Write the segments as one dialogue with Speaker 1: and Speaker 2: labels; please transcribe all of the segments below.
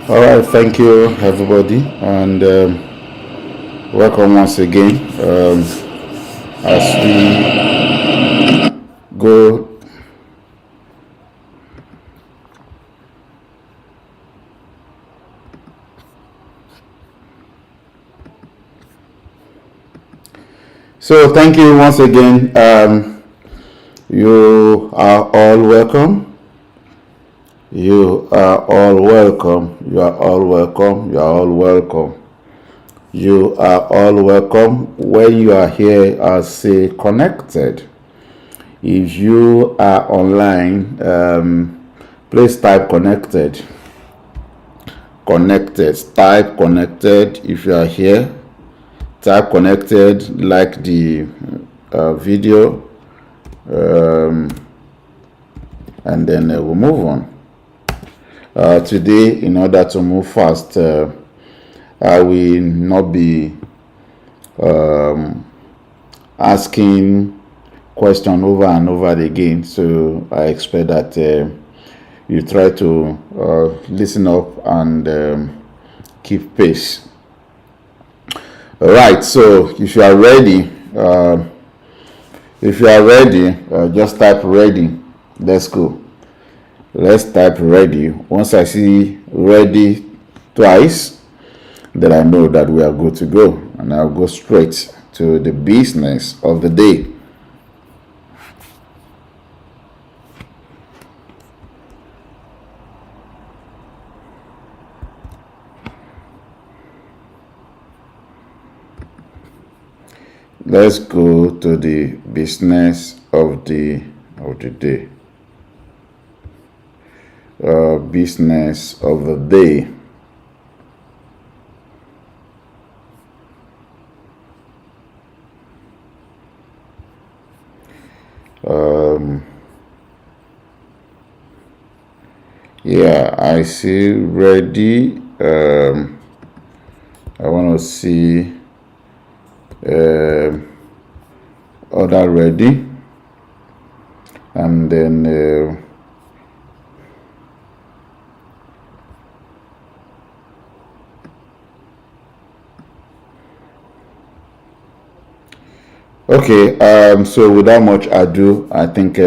Speaker 1: All right, thank you everybody, and welcome once again. As we go, so thank you once again. You are all welcome. You are all welcome. You are all welcome. You are all welcome. You are all welcome when you are here as connected. If you are online, please type connected. Connected. Type connected if you are here. Type connected, like the video, and then we'll move on. Today, in order to move fast, I will not be asking question over and over again, so I expect that you try to listen up and keep pace. All right, so if you are ready, just type ready. Let's go. Let's type ready. Once I see ready twice, then I know that we are good to go, and I'll go straight to the business of the day. Let's go to the business of the day. Business of the day. Yeah, I see ready. I want to see other ready, and then okay, so without much ado, I think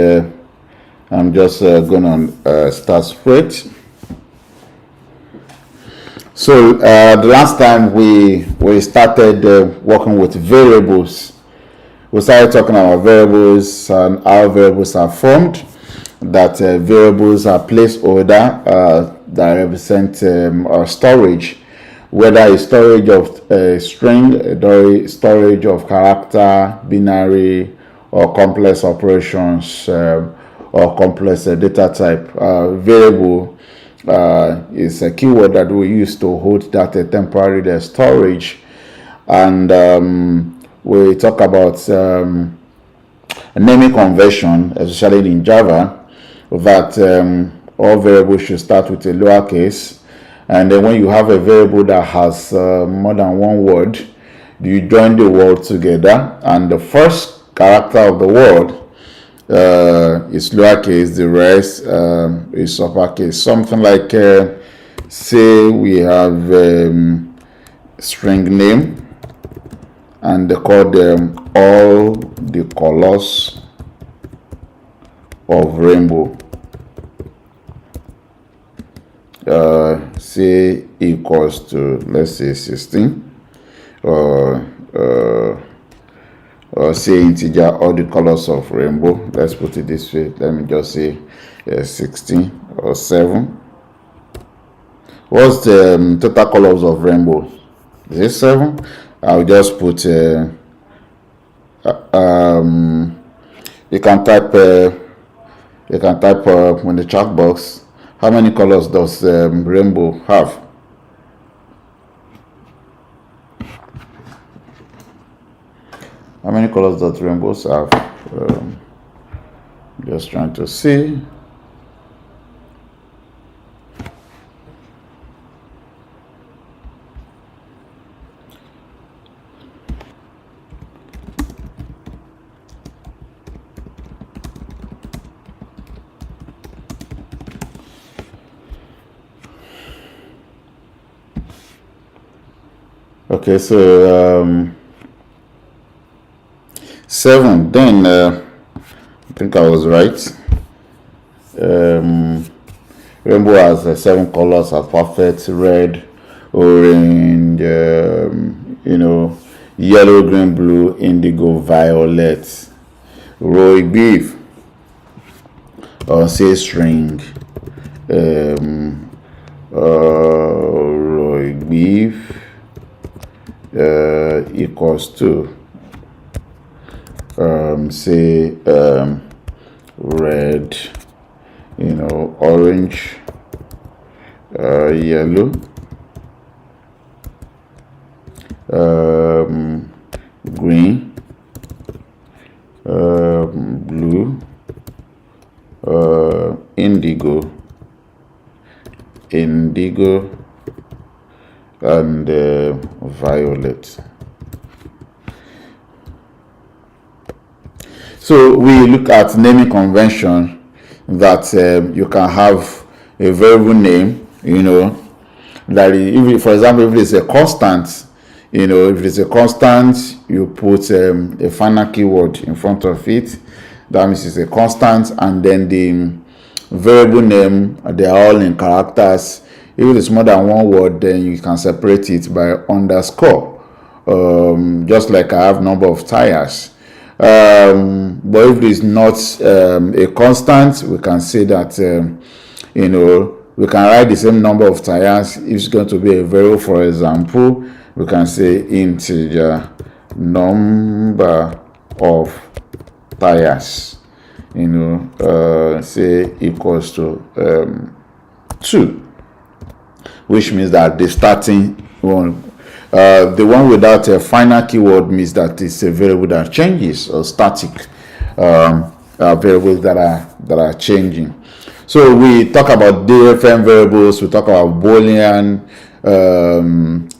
Speaker 1: I'm just gonna start straight. So the last time we started working with variables, we started talking about variables and how variables are formed, that variables are placeholder that represent our storage, whether a storage of string, storage of character, binary, or complex operations, or complex data type. Variable is a keyword that we use to hold that temporary storage, and we talk about naming convention, especially in Java, that all variables should start with a lowercase, and then when you have a variable that has more than one word, you join the word together, and the first character of the word is lowercase, the rest is uppercase. Something like say we have string name, and they call them all the colors of rainbow. Say equals to, let's say, 16, or say integer all the colors of rainbow. Let's put it this way. Let me just say 16 or 7. What's the total colors of rainbow? Is it 7? I'll just put you can type in the chat box, how many colors does rainbow have? How many colors does rainbows have? Just trying to see. Okay, so 7. Then I think I was right. Rainbow has 7 colors alphabet: red, orange, yellow, green, blue, indigo, violet. Roy beef, or say string. Roy beef equals to say red, orange, yellow, green, blue, indigo, and violet. So we look at naming convention that you can have a variable name, that if, for example, if it's a constant, if it's a constant, you put a final keyword in front of it. That means it's a constant, and then the variable name, they are all in characters. If it's more than one word, then you can separate it by underscore, just like I have number of tires. But if it's not a constant, we can say that we can write the same number of tires. If it's going to be a variable, for example, we can say integer number of tires, say equals to 2, which means that the starting one, the one without a final keyword, means that it's a variable that changes, or static variables that are changing. So we talk about different variables. We talk about Boolean.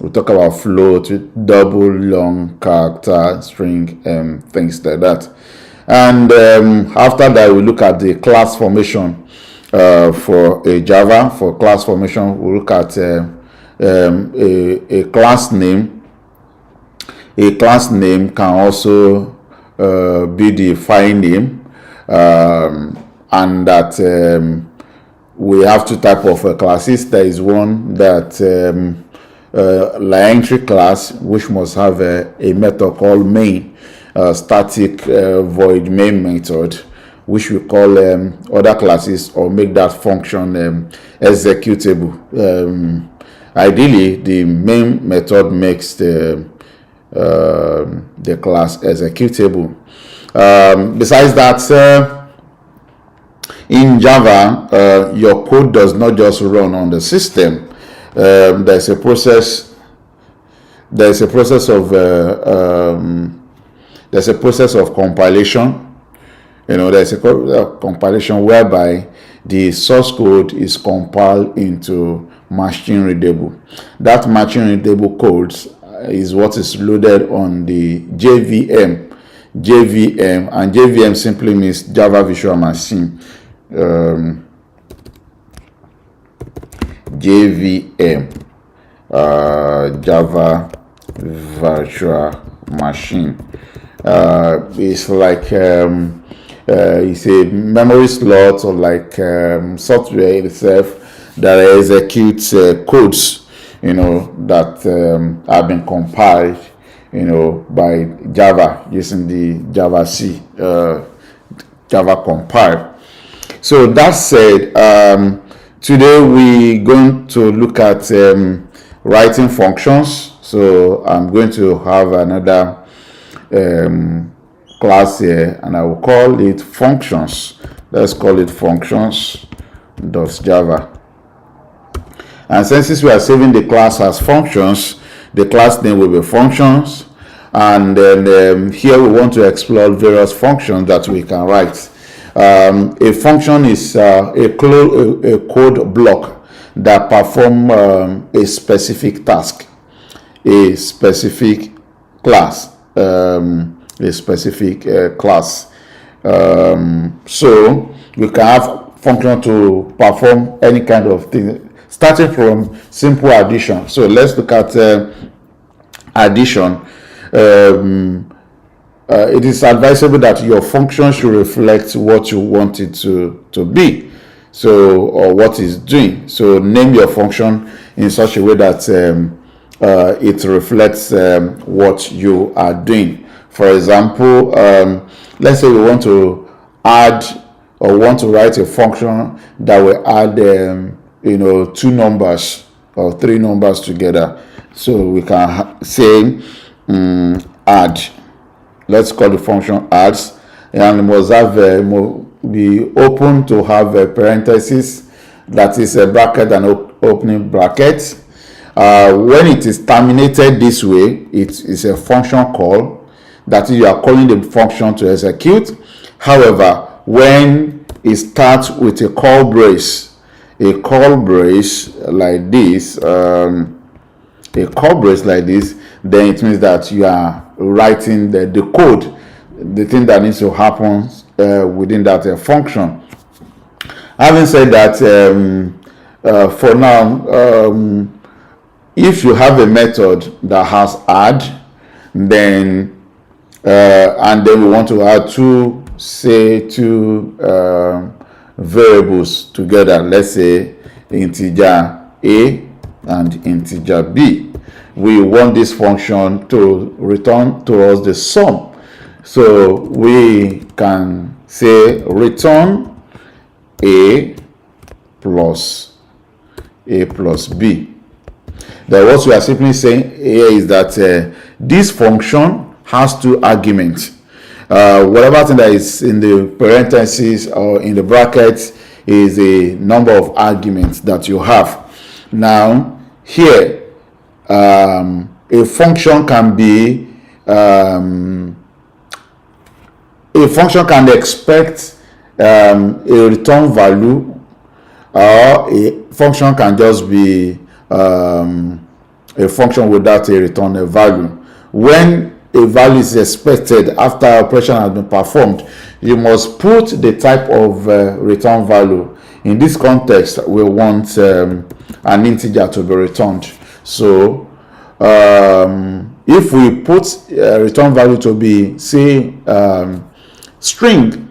Speaker 1: We talk about float, double, long, character, string, things like that. And after that, we look at the class formation for a Java. For class formation, we look at a class name. A class name can also be the file name, and that we have 2 types of classes. There is one that entry class, which must have a method called main, static void main method, which we call other classes, or make that function executable. Ideally, the main method makes the class executable. Besides that, in Java, your code does not just run on the system. There's a process of compilation. There's a compilation whereby the source code is compiled into machine readable. That machine readable code is what is loaded on the JVM, and JVM simply means Java Virtual Machine. JVM, Java Virtual Machine. It's like it's a memory slot, or like software itself that executes codes, that have been compiled, by Java using the Java C, Java compile. So that said, today we're going to look at writing functions. So I'm going to have another class here, and I will call it functions. Let's call it functions.java. And since we are saving the class as functions, the class name will be functions. And then here we want to explore various functions that we can write. A function is a code block that performs a specific task, a specific class, so we can have function to perform any kind of thing, starting from simple addition. So let's look at addition, it is advisable that your function should reflect what you want it to be, so, or what it's doing. So name your function in such a way that it reflects what you are doing. For example, let's say we want to add or want to write a function that will add two numbers or three numbers together. So we can say add. Let's call the function adds, and it must have be open to have a parenthesis, that is a bracket and opening bracket. When it is terminated this way, it is a function call, that is, you are calling the function to execute. However, when it starts with a call brace like this, then it means that you are writing the code, the thing that needs to happen within that function. Having said that, for now, if you have a method that has add, then and then we want to add two variables together, let's say integer a and integer b. We want this function to return to us the sum. So we can say return a plus b. Then what we are simply saying here is that this function has two arguments. Whatever thing that is in the parentheses or in the brackets is a number of arguments that you have. Now here, a function can be a function can expect a return value, or a function can just be a function without a return value. When a value is expected after operation has been performed, you must put the type of return value. In this context, we want an integer to be returned. So if we put return value to be, say, string,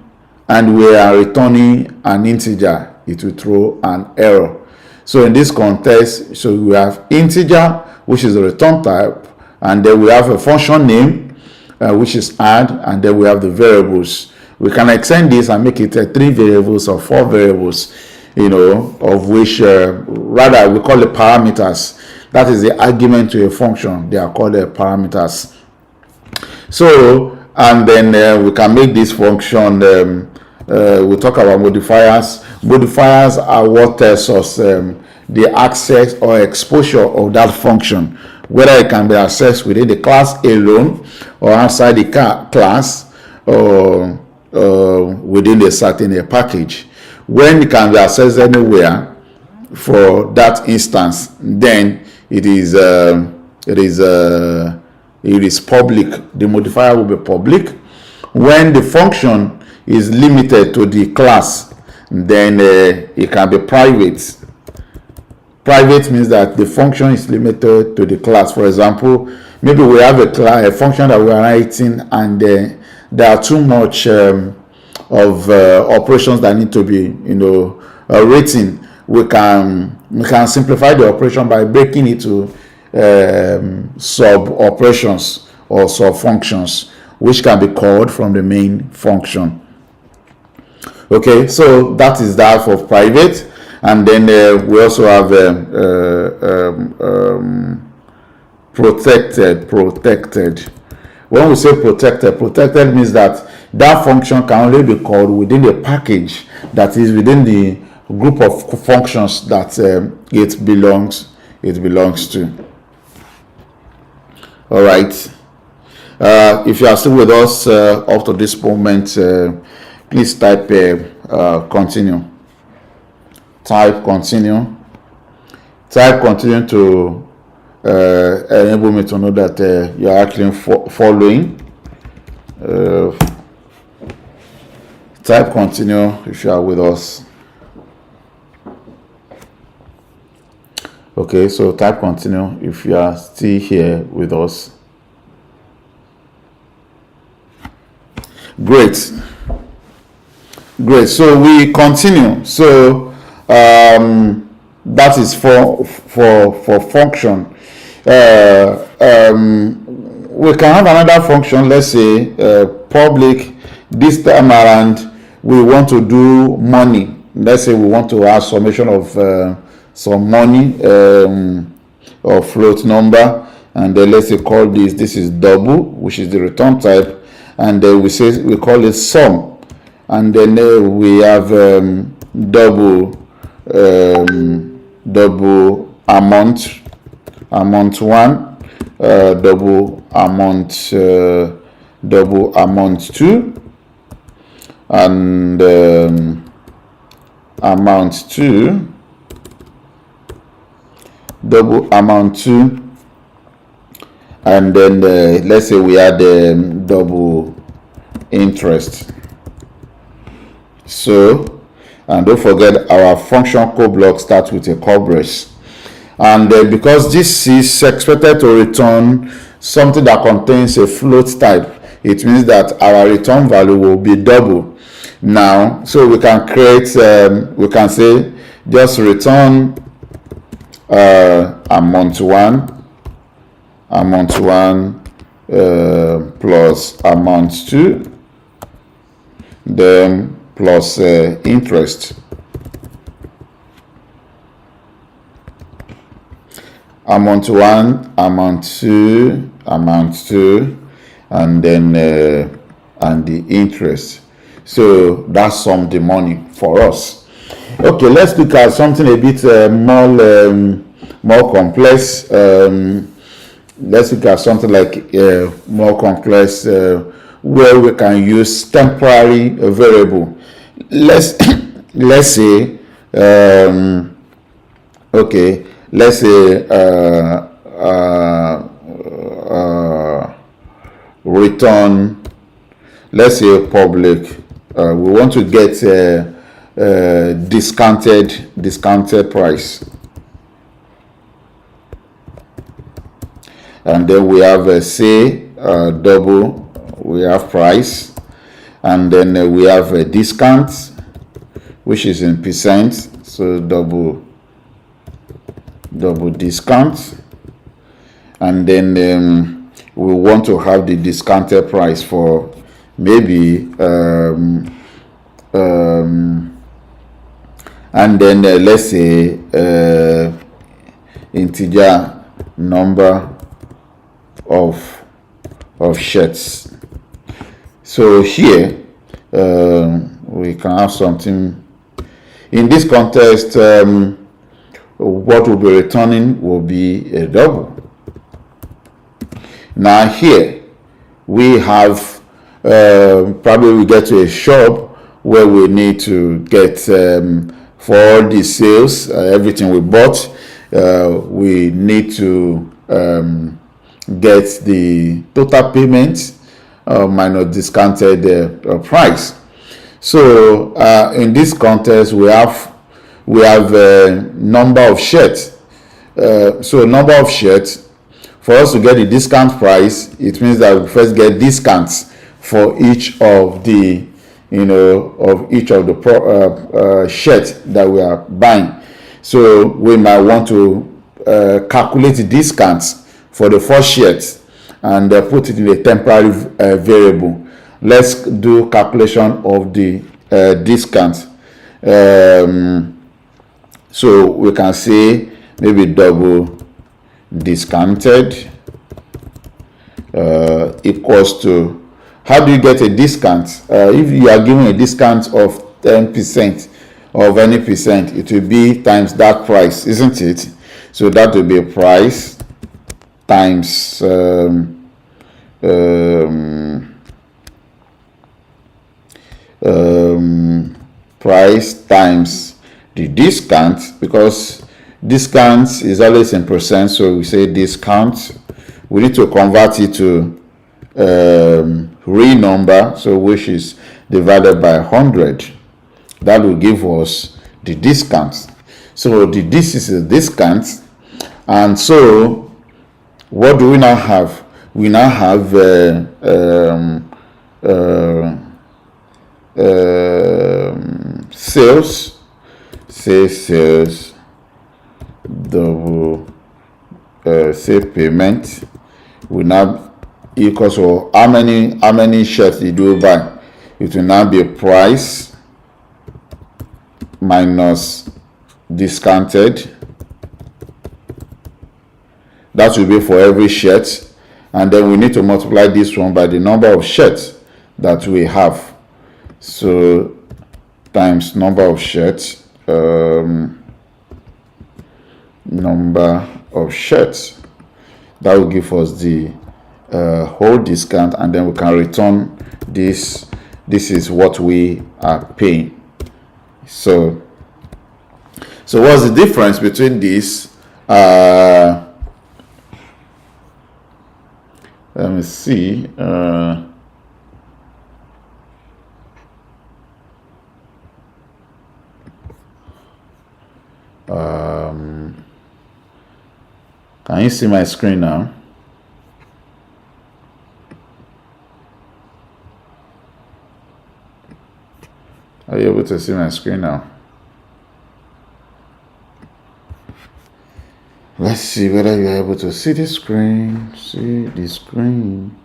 Speaker 1: and we are returning an integer, it will throw an error. So in this context, so we have integer, which is a return type, and then we have a function name, which is add, and then we have the variables. We can extend this and make it 3 variables or 4 variables, of which rather we call it parameters. That is the argument to a function. They are called parameters. So, and then we can make this function. We talk about modifiers. Modifiers are what tells us the access or exposure of that function, whether it can be accessed within the class alone or outside the class, or within a certain package. When it can be accessed anywhere for that instance, then it is public. The modifier will be public. When the function is limited to the class, then it can be private. Private means that the function is limited to the class. For example, maybe we have a function that we are writing, and there are too much of operations that need to be written. We can simplify the operation by breaking it to sub operations or sub functions, which can be called from the main function. Okay, so that is that for private. And then we also have protected. When we say protected means that function can only be called within the package, that is within the group of functions that it belongs to. All right. If you are still with us up to this moment, please type continue. Type continue to enable me to know that you are actually following. Type continue if you are with us. Okay, so type continue if you are still here with us. Great. Great. So we continue. So that is for function. We can have another function. Let's say public. This time around, we want to do money. Let's say we want to have summation of some money or float number, and then let's say call this is double, which is the return type, and then we call it sum, and then we have double amount one, double amount two, and amount two, double amount two, and then let's say we add double interest. So, and don't forget our function code block starts with a call brace, and because this is expected to return something that contains a float type, it means that our return value will be double. Now, so we can create, we can say just return amount one plus amount two, then plus interest. Amount one, amount two, and then and the interest. So that's sum the money for us. Okay, let's look at something a bit more complex. Let's look at something like more complex where we can use temporary variable. Let's say okay, let's say return, let's say public. We want to get discounted price, and then we have say double, we have price, and then we have a discount, which is in percent, so double discount, and then we want to have the discounted price for maybe and then let's say integer number of shirts. So here we can have something in this context. What will be returning will be a double. Now here we have probably we get to a shop where we need to get for all the sales, everything we bought, we need to get the total payment minus discounted price. So in this context, we have number of shirts. So number of shirts, for us to get the discount price, it means that we first get discounts for each of the shirts that we are buying. So we might want to calculate the discounts for the first shirt and put it in a temporary variable. Let's do calculation of the discount. So we can say maybe double discounted equals to, how do you get a discount? If you are given a discount of 10% of any percent, it will be times that price, isn't it? So that will be a price times price times the discount, because discount is always in percent, so we say discount. We need to convert it to real number, so which is divided by 100. That will give us the discount. So this is a discount, and so what do we now have? We now have sales, say sales, double say payment will now equals to how many shirts did you buy. It will now be a price minus discounted. That will be for every shirt, and then we need to multiply this one by the number of shirts that we have. So times number of shirts, number of shirts, that will give us the whole discount, and then we can return this. This is what we are paying. So what's the difference between this? Let me see. Can you see my screen now? Are you able to see my screen now? Let's see whether you're able to see the screen. See the screen.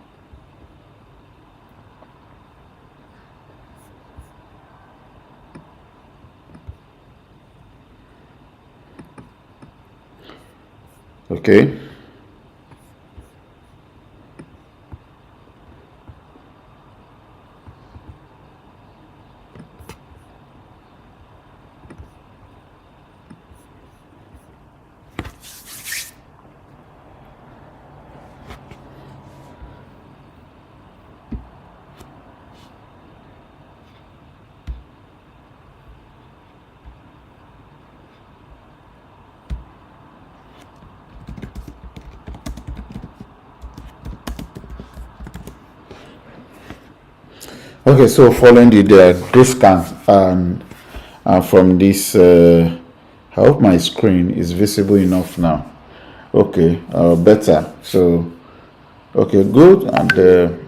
Speaker 1: Okay. Okay, so following the discount and from this, I hope my screen is visible enough now. Okay, better. So, okay, good. And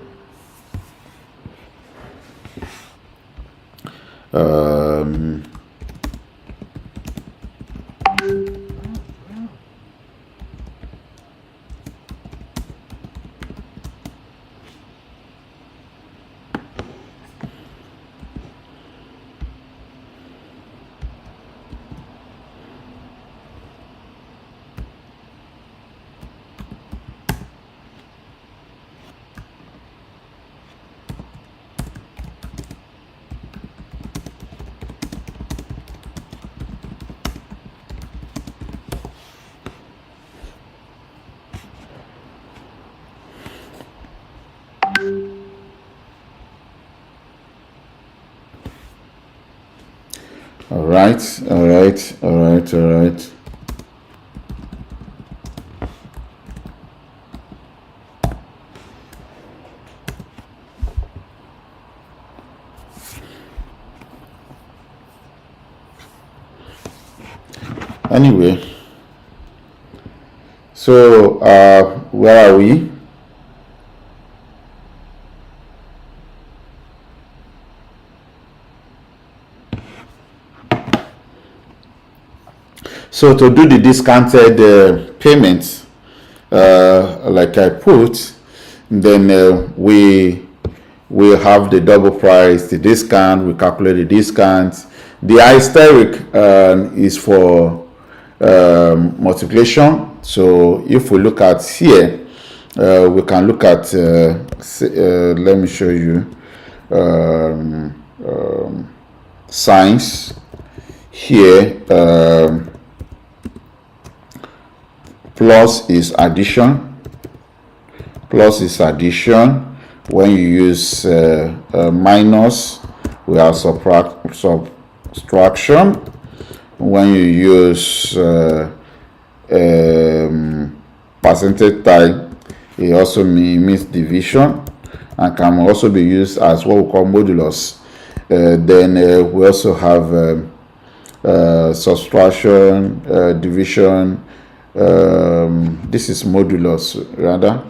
Speaker 1: all right. Anyway, so where are we? So to do the discounted payments, like I put, then we have the double price, the discount, we calculate the discount. The asterisk is for multiplication. So if we look at here, we can look at, let me show you, signs here. Plus is addition. When you use minus, we have subtraction. When you use percentage type, it also means division and can also be used as what we call modulus. Then we also have subtraction, division. This is modulus, rather.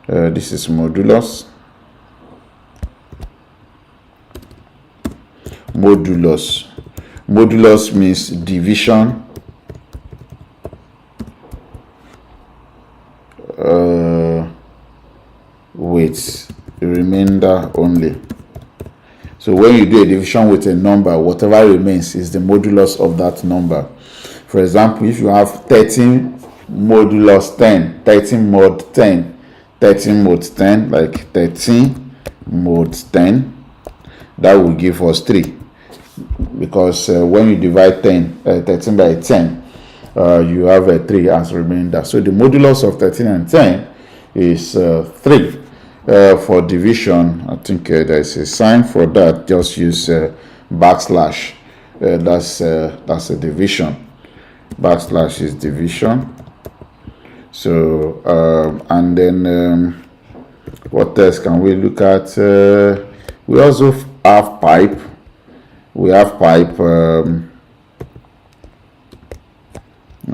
Speaker 1: This is modulus. modulus. Modulus means division with remainder only. So when you do a division with a number, whatever remains is the modulus of that number. For example, if you have 13 modulus 10, 13 mod 10, 13 mod 10, like 13 mod 10, that will give us 3. Because when you divide 13 by 10, you have a 3 as remainder. So the modulus of 13 and 10 is 3. For division, I think there is a sign for that. Just use backslash. That's a division. Backslash is division. So and then what else can we look at? We also have pipe. We have pipe. Let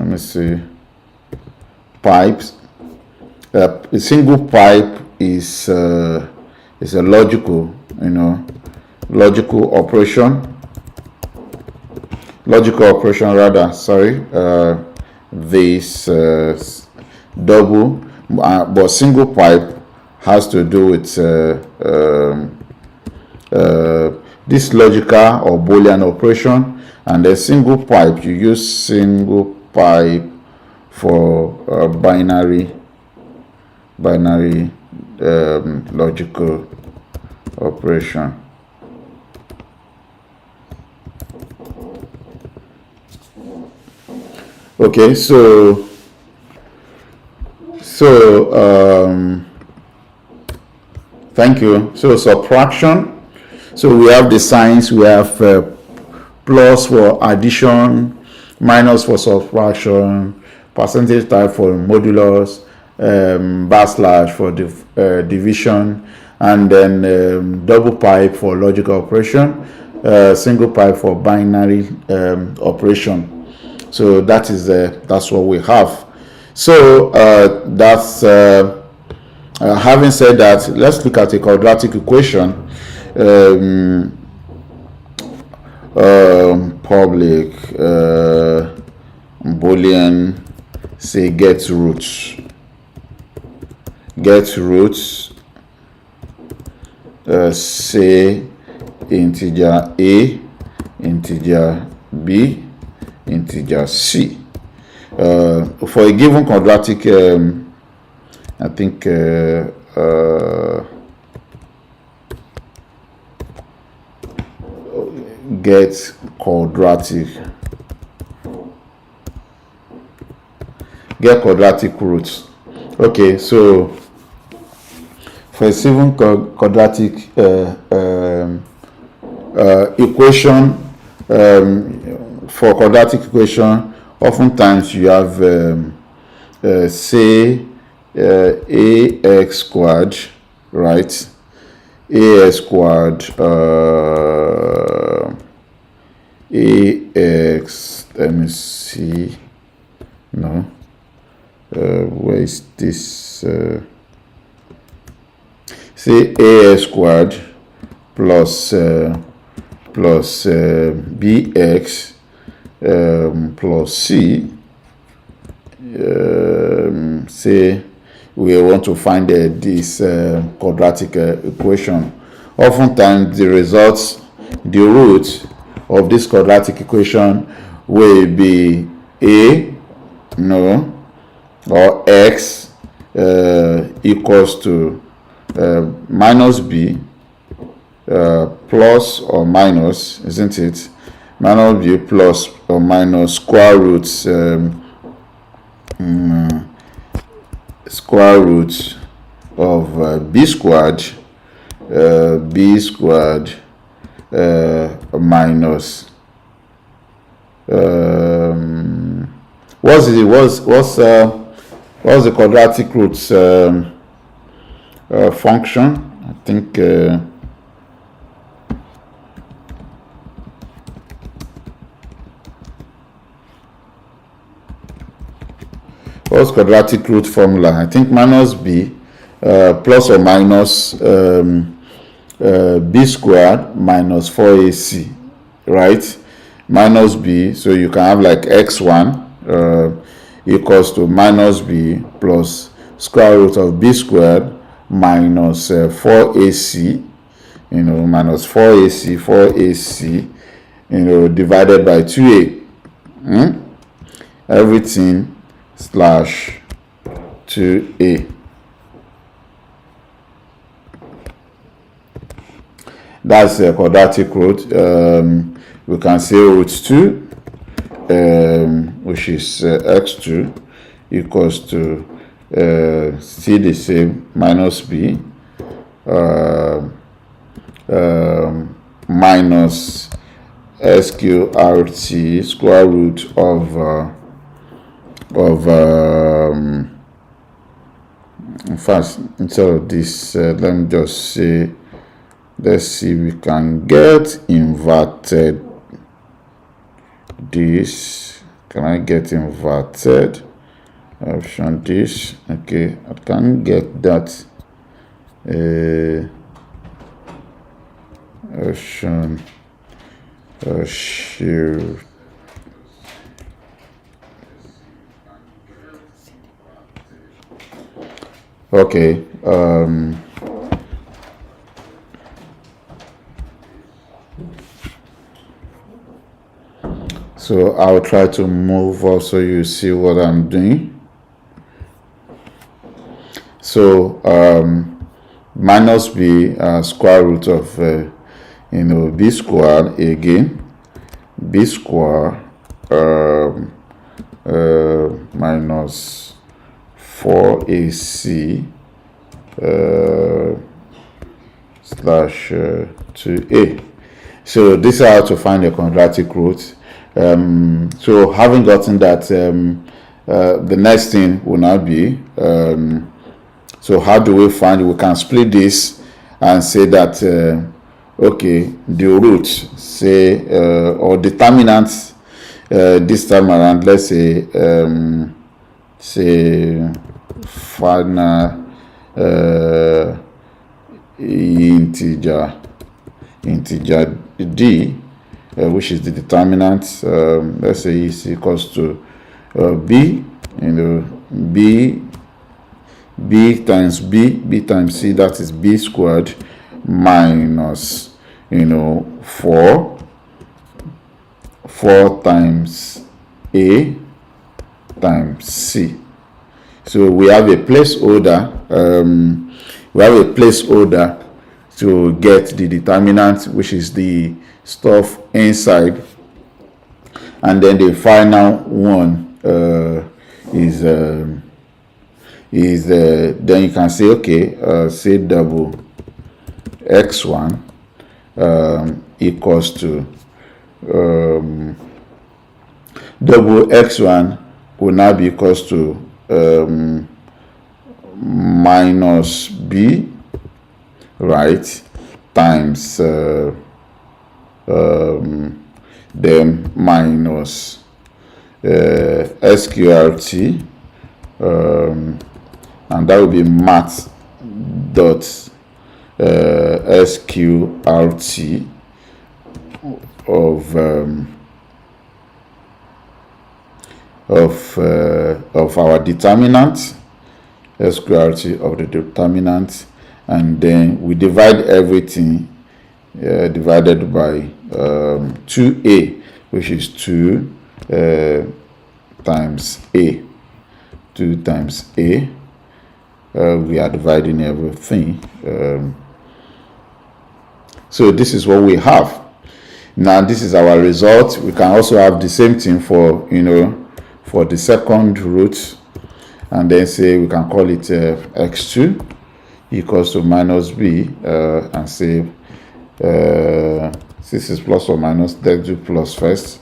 Speaker 1: me see. Pipes. A single pipe is a logical operation. This double, but single pipe has to do with this logical or Boolean operation, and a single pipe, you use single pipe for binary logical operation. Okay, so thank you. So subtraction. So we have the signs. We have plus for addition, minus for subtraction, percentage type for modulus, backslash for division, and then double pipe for logical operation, single pipe for binary operation. So that's what we have. So that's having said that, let's look at a quadratic equation. Public Boolean, say get roots. Say integer a, integer b, integer c. For a given quadratic, I think get quadratic roots. Okay, so for a given quadratic equation, for quadratic equation, oftentimes you have say ax squared, right? Ax squared, ax, let me see, no, where is this? Say ax squared plus bx plus c. Say we want to find this quadratic equation. Oftentimes the results, the root of this quadratic equation will be a, no, or x equals to minus b plus or minus, isn't it? Minus b plus or minus square roots square root of b squared minus what's the quadratic roots function? I think what's quadratic root formula? I think minus b plus or minus b squared minus 4ac. right? Minus b, so you can have like x1 equals to minus b plus square root of b squared minus 4ac, minus 4ac, divided by 2a, everything slash 2a. That's a quadratic root. We can say root 2, which is x2 equals to still the same, minus b minus sqrt square root of in fact, instead of this, let me just say, let's see if we can get inverted this. Can I get inverted option this? Okay, I can get that option shift. Okay, so I'll try to move also, you see what I'm doing. So minus b square root of b squared again, b squared minus 4ac slash 2a. So this is how to find the quadratic root. So having gotten that, the next thing will now be, so how do we find it? We can split this and say that okay, the root, say or determinant this time around, let's say final integer d, which is the determinant, let's say is equals to b, b times b times c, that is b squared minus 4 times a times c. So we have a placeholder, to get the determinant, which is the stuff inside, and then the final one is then you can say, okay, say double x1 equals to double x1 will now be equals to minus b, right, times then minus sqrt, and that will be math dot sqrt of our determinant, sqrt of the determinant, and then we divide everything divided by 2a, which is 2 times a. 2 times a. We are dividing everything. So this is what we have. Now this is our result. We can also have the same thing for for the second root, and then say we can call it x2 equals to minus b, and say this is plus or minus. Let's do plus first.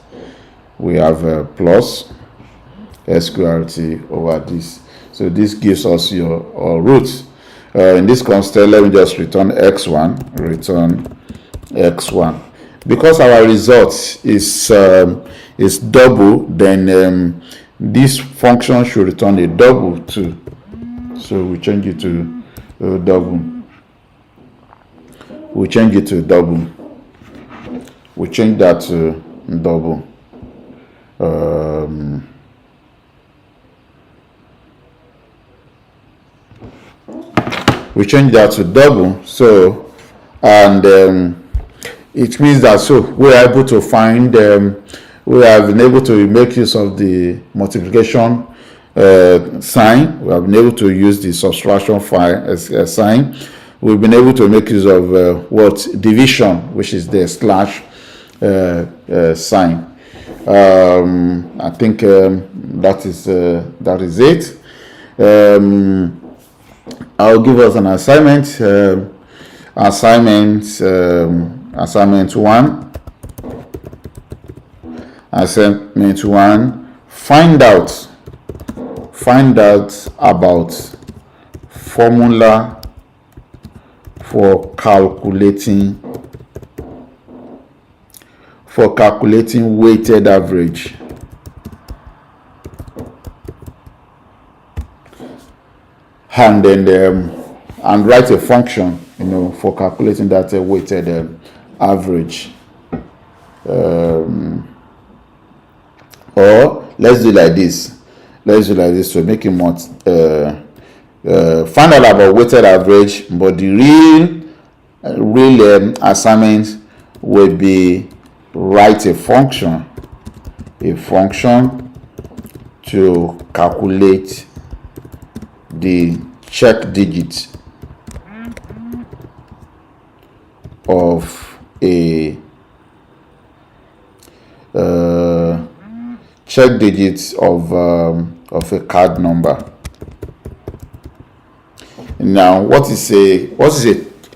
Speaker 1: We have plus sqrt over this. So this gives us your root. In this constant, let me just return x1. Because our result is double, then this function should return a double too. So we change it to double. We change it to double. we change that to double. We change that to double. So, and it means that we are able to find, we have been able to make use of the multiplication sign. We have been able to use the subtraction sign. We've been able to make use of division, which is the slash sign. I think that is it. I'll give us an assignment. Assignment 1. Assignment 1. Find out about formula for calculating weighted average. And then and write a function, for calculating that weighted average. Or let's do like this. To make it more. Find out about weighted average, but the real assignment will be write a function to calculate the check digit of a card number. Now, what is a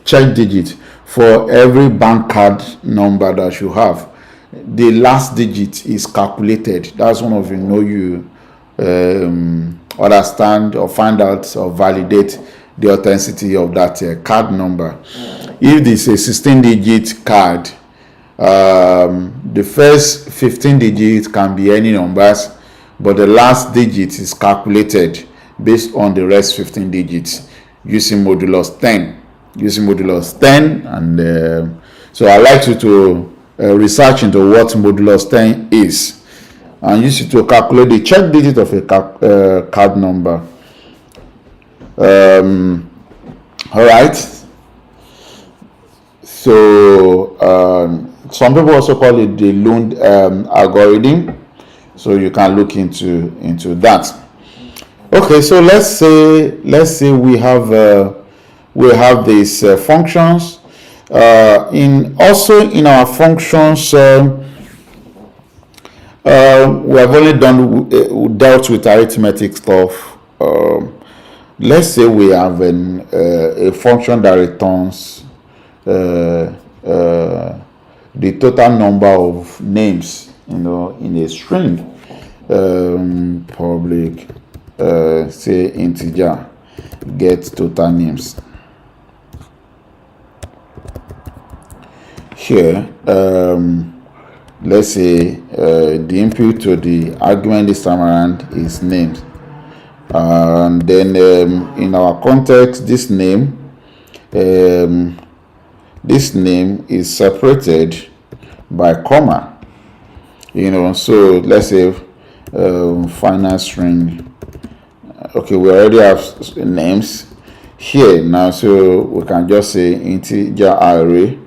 Speaker 1: check digit? For every bank card number that you have, the last digit is calculated. That's one of you understand or find out or validate the authenticity of that card number. If this is a 16-digit card, the first 15 digits can be any numbers, but the last digit is calculated based on the rest 15 digits using modulus 10. And so I'd like you to research into what modulus 10 is and use it to calculate the check digit of a card number. All right. So some people also call it the Lund algorithm. So you can look into that. Okay, so let's say we have these functions. In our functions, we have only dealt with arithmetic stuff. Let's say we have a function that returns the total number of names, in a string. Public, say integer, get total names. Here, let's say the input to the argument this time around is names, and then in our context, this name is separated by comma. So let's say final string. Okay, we already have names here now, so we can just say integer array.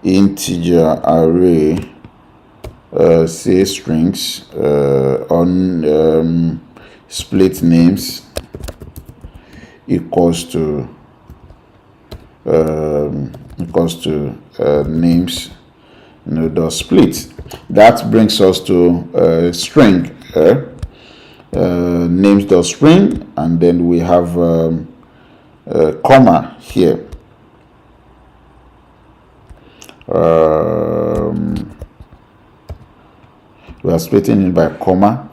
Speaker 1: Integer array, say strings on split names equals to names dot split. That brings us to string names dot string, and then we have comma here. We are splitting it by comma.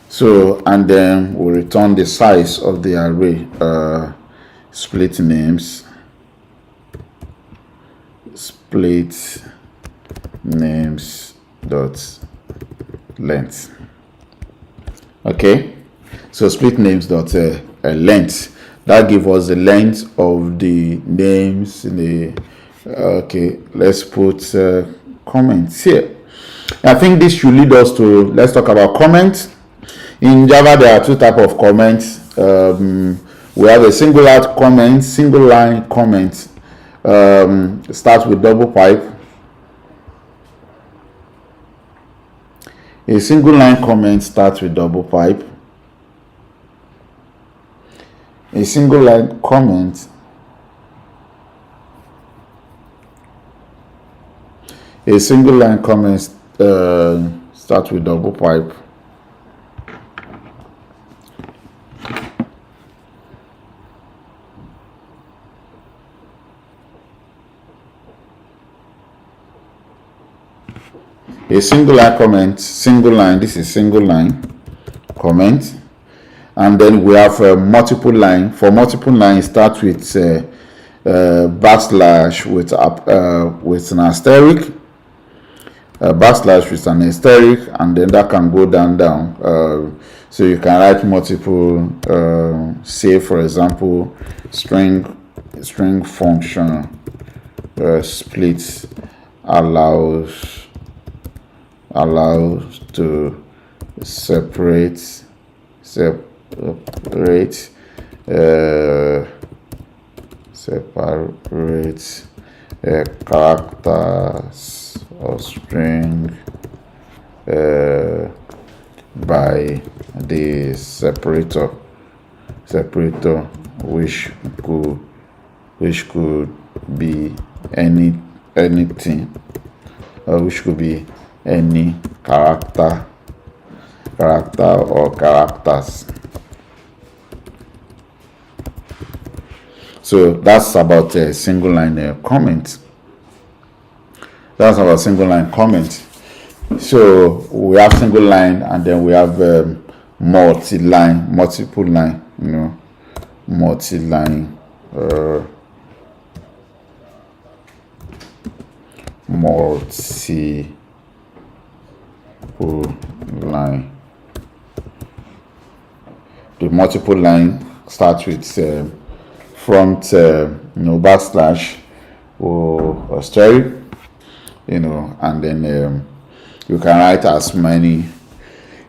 Speaker 1: So, and then we return the size of the array. Split names dot length. Okay, so split names dot length. That gives us the length of the names in the. Okay, let's put comments here. I think this should lead us to, let's talk about comments. In Java, there are two types of comments. We have a singular comment, single line comment. Starts with double pipe. A single line comment starts with double pipe. A single line comment starts with double pipe. A single line comment, single line, this is single line comment. And then we have multiple line. For multiple line, start with backslash with an asterisk, backslash with an asterisk, and then that can go down. So you can write multiple. Say for example, string function split allows to separate characters or string by the separator which could be anything, which could be any character or characters. So that's about a single line comment. That's about single line comment. So we have single line, and then we have multiple line, multi-line, line. The multiple line starts with front, backslash or asterisk, and then you can write as many.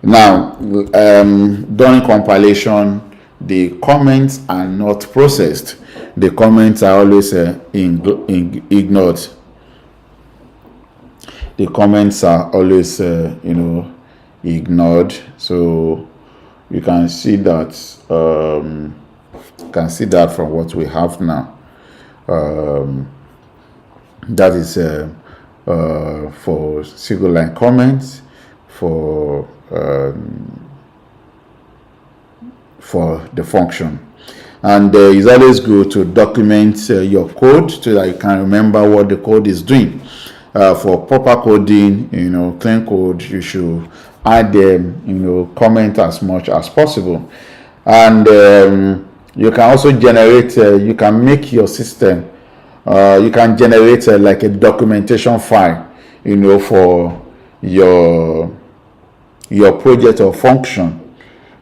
Speaker 1: Now, during compilation, the comments are not processed. The comments are always ignored. The comments are always, ignored. So you can see that. From what we have now. That is for single line comments, for the function. And it's always good to document your code so that you can remember what the code is doing. For proper coding, clean code, you should add them, comment as much as possible. And you can also generate, you can make your system, you can generate like a documentation file, for your project or function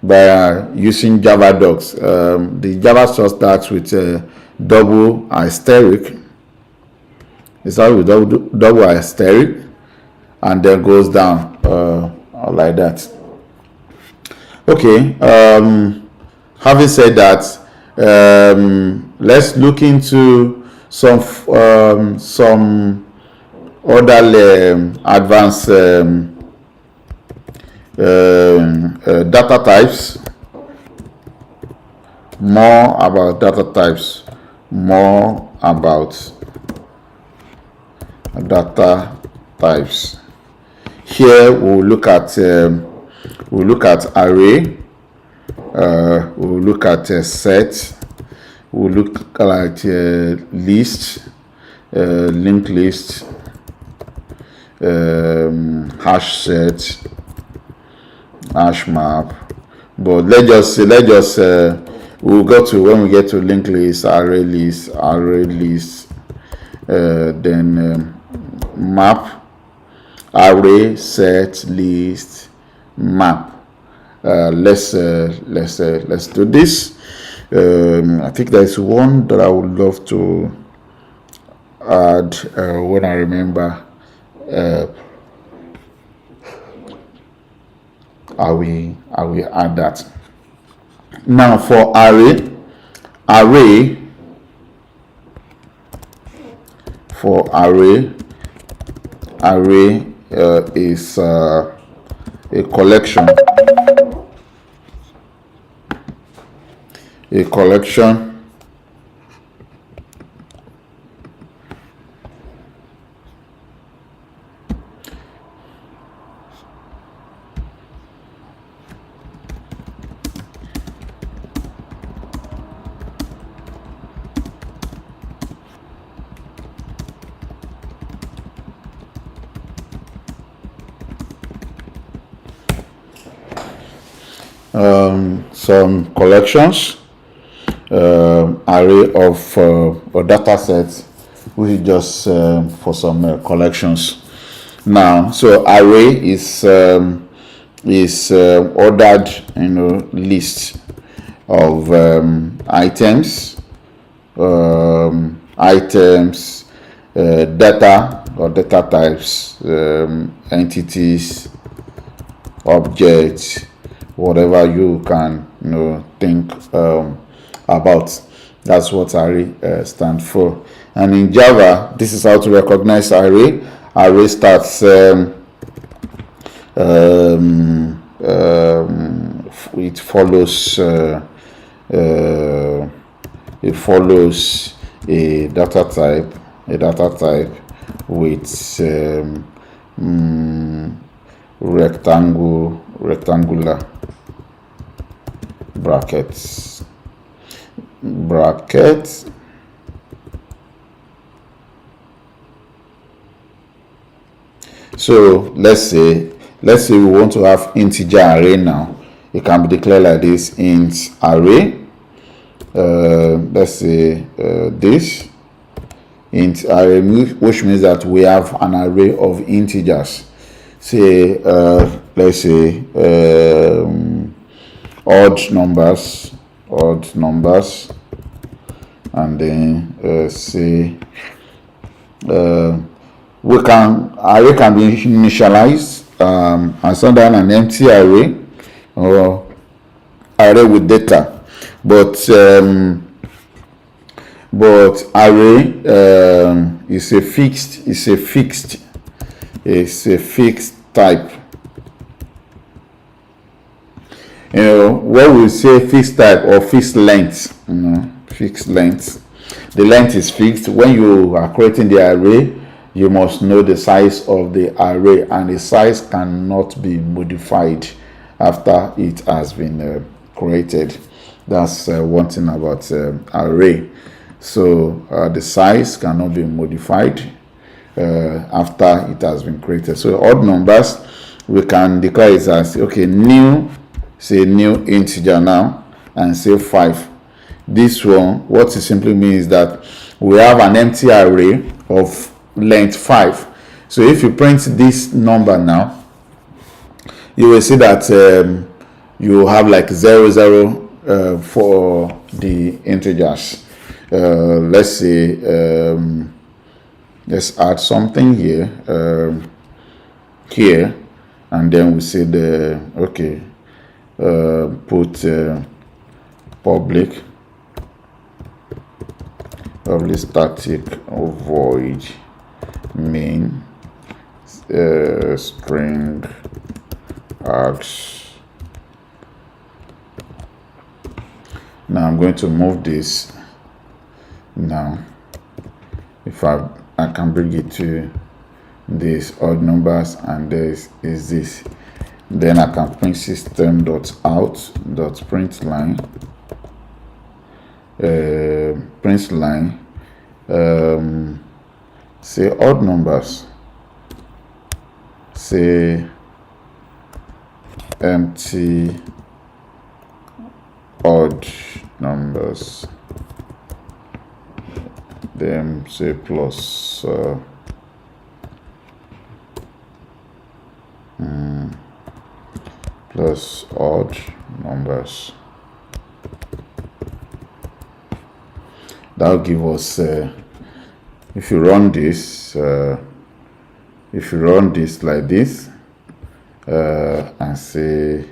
Speaker 1: by using Java docs. The Java source starts with double asterisk. It starts with double asterisk and then goes down like that. Okay. Having said that, let's look into some other advanced data types. More about data types. Here we'll look at array. We'll look at set. We'll look at list, linked list, hash set, hash map. But let's just we'll go to, when we get to linked list, array list, then map, array, set, list, map. Let's do this. I think there's one that I would love to add when I remember. I will add that. Now for array for array is a collection some collections, array of or data sets, which is just for some collections. Now, so array is ordered, list of items, data or data types, entities, objects, whatever you can think about. That's what array stands for. And in Java, this is how to recognize array. Array starts it follows a data type with rectangular brackets. So let's say we want to have integer array now. It can be declared like this: int array. Let's say this int array, which means that we have an array of integers. Say let's say odd numbers, and then say array can be initialized and send down an empty array or array with data, but array is a fixed type. What we say fixed type or fixed length, fixed length. The length is fixed. When you are creating the array, you must know the size of the array, and the size cannot be modified after it has been created. That's one thing about array. So the size cannot be modified after it has been created. So odd numbers, we can declare it as new integer now, and say 5. This one, what it simply means is that we have an empty array of length 5. So if you print this number now, you will see that you have like 00 for the integers. Let's say let's add something here, and then we say put public static void main string args. Now I'm going to move this. Now if I can bring it to this odd numbers, and this is this, then I can print system.out.println say odd numbers, say empty odd numbers, then say plus plus odd numbers. that'll give us if you run this like this and say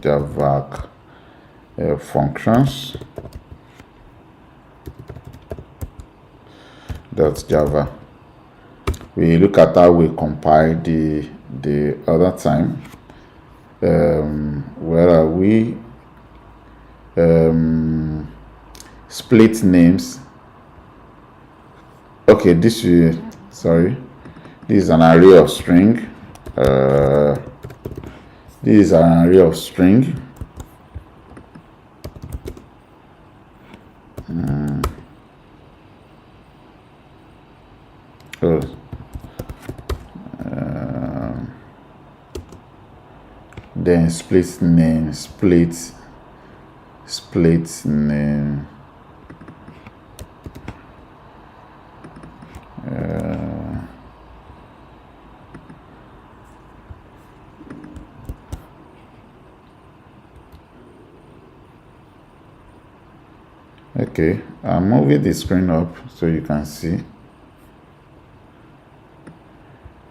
Speaker 1: java functions dot java, we look at how we compile the other time. Where are we? Split names. Okay, this is an array of string. This is an array of string. Then split name, split name. Okay, I'm moving the screen up so you can see.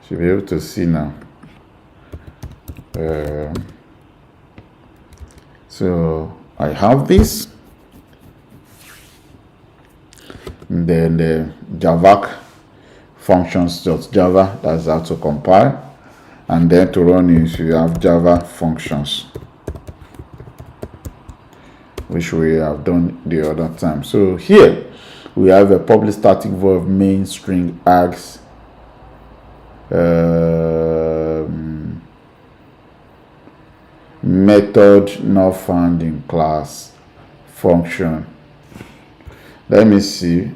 Speaker 1: Should be able to see now. So I have this, and then the java functions.java, that's how to compile, and then to run is you have java functions, which we have done the other time. So here we have a public static void main string args method not found in class function. Let me see.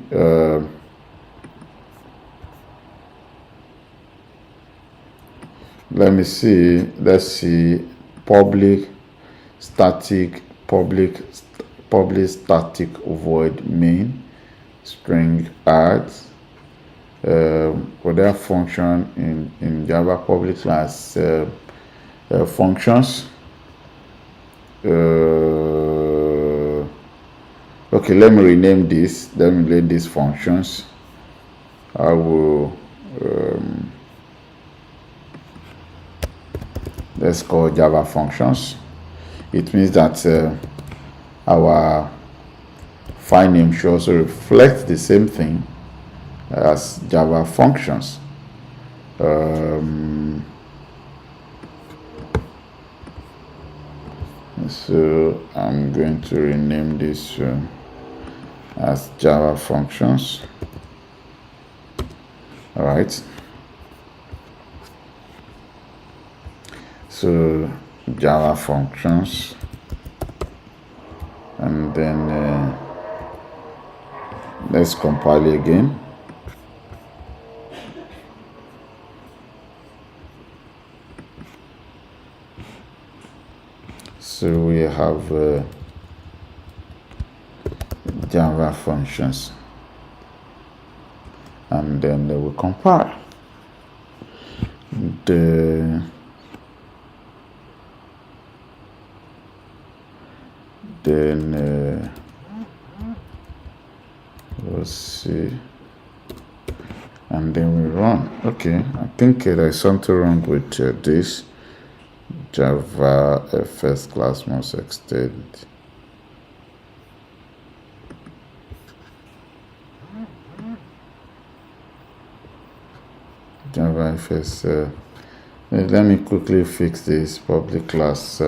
Speaker 1: Let's see public static void main string adds for that function in Java public class functions. Okay, let me rename this. Let me name these functions. I will let's call Java functions. It means that our file name should also reflect the same thing as Java functions. So I'm going to rename this as Java functions. All right. So Java functions, and then let's compile again. So we have Java functions, and then we compile. Then let's see, and then we run. Okay, I think there's something wrong with this. Java FS class must extend. Java FS. Let me quickly fix this public class.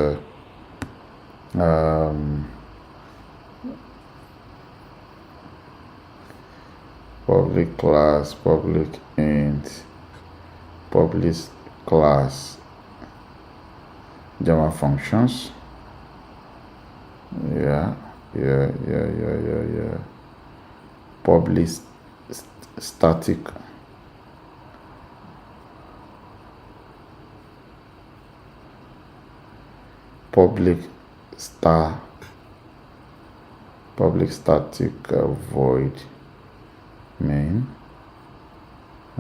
Speaker 1: Public class, public int, public class, Java functions. Yeah. Public static. Public static void main.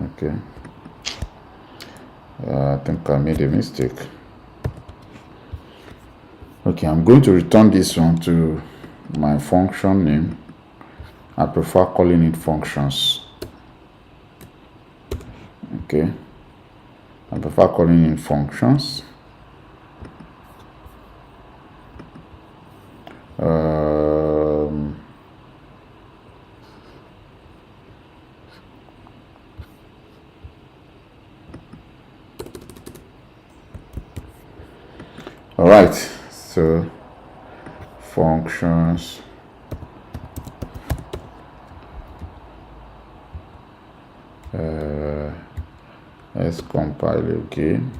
Speaker 1: Okay. I think I made a mistake. Okay, I'm going to return this one to my function name, I prefer calling it functions. Okay, I prefer calling it functions. All right, so functions. Let's compile again,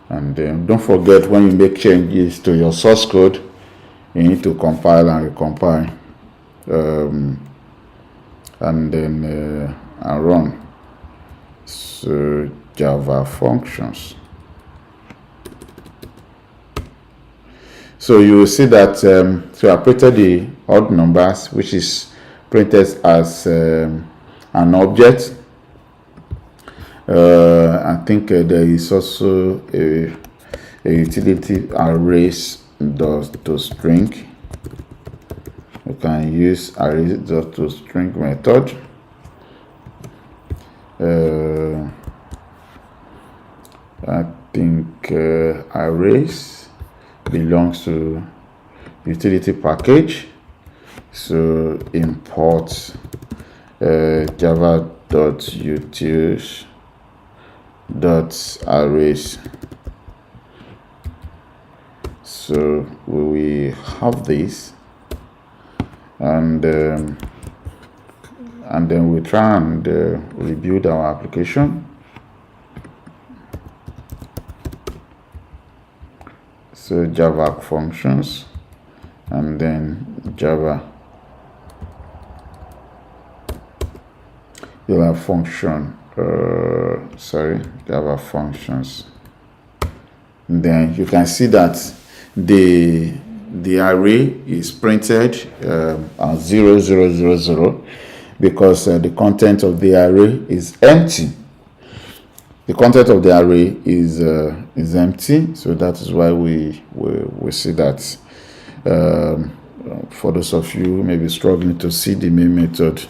Speaker 1: and then don't forget, when you make changes to your source code, you need to compile and recompile, and then and run. So Java functions. So you will see that so I printed the odd numbers, which is printed as an object. I think there is also a utility arrays to string. You can use arrays to string method. I think arrays belongs to utility package. So import java.utils.arrays. So we have this, and then we try and rebuild our application. So Java functions, and then Java function, Java functions. And then you can see that the array is printed as 0, 0, 0, 0 because the content of the array is empty. The content of the array is empty, so that is why we see that. For those of you who may be struggling to see the main method,